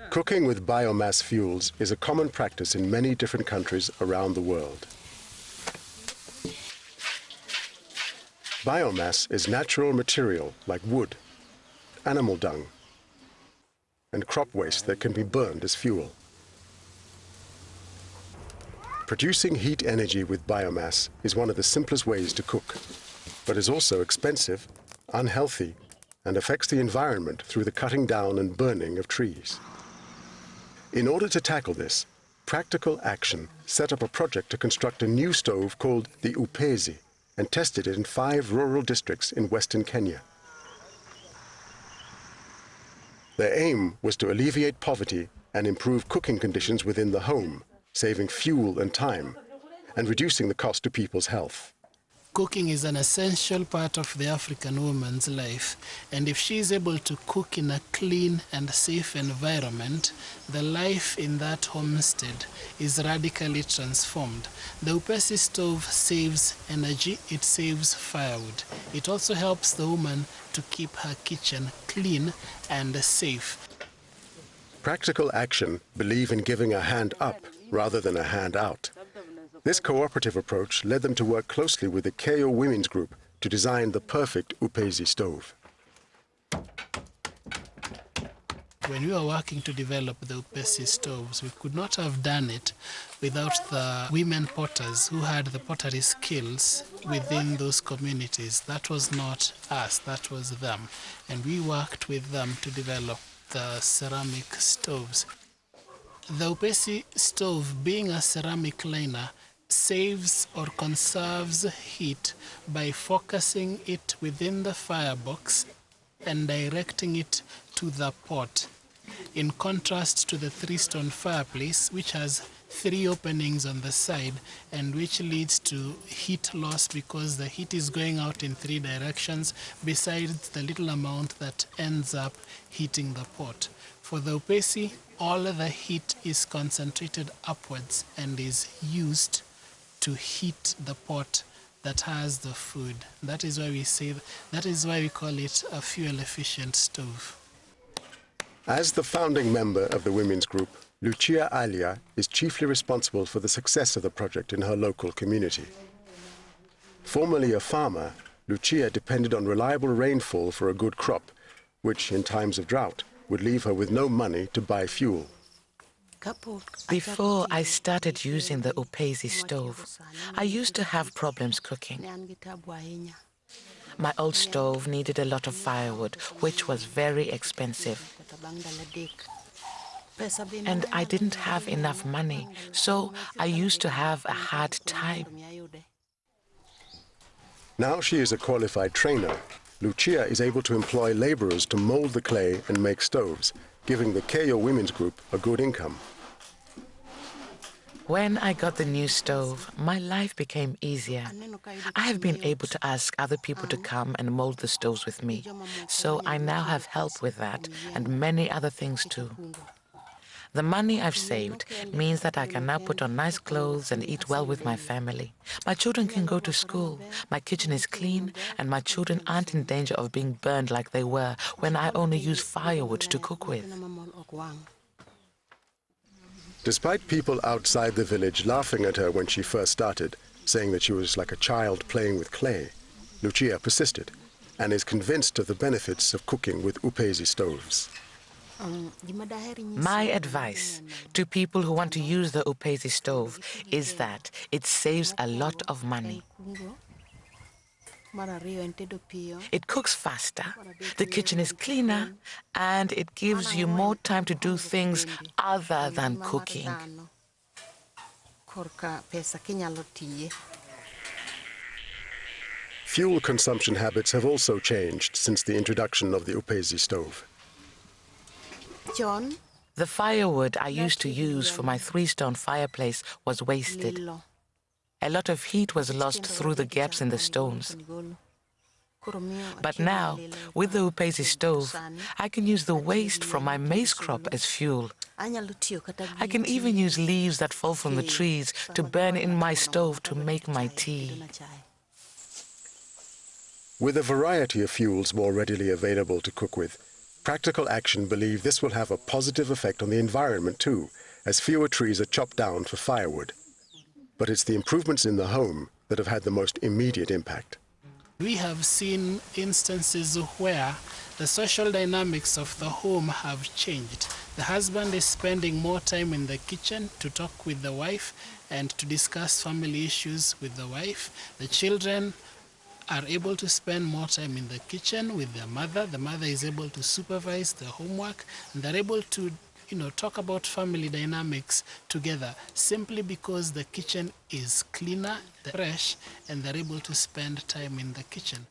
Cooking with biomass fuels is a common practice in many different countries around the world. Biomass is natural material like wood, animal dung, and crop waste that can be burned as fuel. Producing heat energy with biomass is one of the simplest ways to cook, but is also expensive, unhealthy, and affects the environment through the cutting down and burning of trees. In order to tackle this, Practical Action set up a project to construct a new stove called the Upezi and tested it in 5 rural districts in western Kenya. Their aim was to alleviate poverty and improve cooking conditions within the home, saving fuel and time, and reducing the cost to people's health. Cooking is an essential part of the African woman's life, and if she is able to cook in a clean and safe environment, the life in that homestead is radically transformed. The Upezi stove saves energy, it saves firewood. It also helps the woman to keep her kitchen clean and safe. Practical Action believe in giving a hand up rather than a hand out. This cooperative approach led them to work closely with the KO Women's Group to design the perfect Upezi stove. When we were working to develop the Upezi stoves, we could not have done it without the women potters who had the pottery skills within those communities. That was not us, that was them. And we worked with them to develop the ceramic stoves. The Upezi stove, being a ceramic liner, saves or conserves heat by focusing it within the firebox and directing it to the pot, in contrast to the 3-stone fireplace, which has 3 openings on the side and which leads to heat loss because the heat is going out in 3 directions besides the little amount that ends up heating the pot. For the Upezi, all the heat is concentrated upwards and is used to heat the pot that has the food. That is why we call it a fuel-efficient stove. As the founding member of the women's group, Lucia Alia is chiefly responsible for the success of the project in her local community. Formerly a farmer, Lucia depended on reliable rainfall for a good crop, which in times of drought would leave her with no money to buy fuel. Before I started using the Upezi stove, I used to have problems cooking. My old stove needed a lot of firewood, which was very expensive. And I didn't have enough money, so I used to have a hard time. Now she is a qualified trainer. Lucia is able to employ laborers to mold the clay and make stoves, giving the KO Women's Group a good income. When I got the new stove, my life became easier. I have been able to ask other people to come and mold the stoves with me, so I now have help with that and many other things too. The money I've saved means that I can now put on nice clothes and eat well with my family. My children can go to school, my kitchen is clean, and my children aren't in danger of being burned like they were when I only use firewood to cook with. Despite people outside the village laughing at her when she first started, saying that she was like a child playing with clay, Lucia persisted and is convinced of the benefits of cooking with Upezi stoves. My advice to people who want to use the Upezi stove is that it saves a lot of money. It cooks faster, the kitchen is cleaner, and it gives you more time to do things other than cooking. Fuel consumption habits have also changed since the introduction of the Upezi stove. The firewood I used to use for my 3-stone fireplace was wasted. A lot of heat was lost through the gaps in the stones. But now, with the Upezi stove, I can use the waste from my maize crop as fuel. I can even use leaves that fall from the trees to burn in my stove to make my tea. With a variety of fuels more readily available to cook with, Practical Action believe this will have a positive effect on the environment too, as fewer trees are chopped down for firewood. But it's the improvements in the home that have had the most immediate impact. We have seen instances where the social dynamics of the home have changed. The husband is spending more time in the kitchen to talk with the wife and to discuss family issues with the wife. The children are able to spend more time in the kitchen with their mother. The mother is able to supervise the homework, and they're able to talk about family dynamics together simply because the kitchen is cleaner, fresh, and they're able to spend time in the kitchen.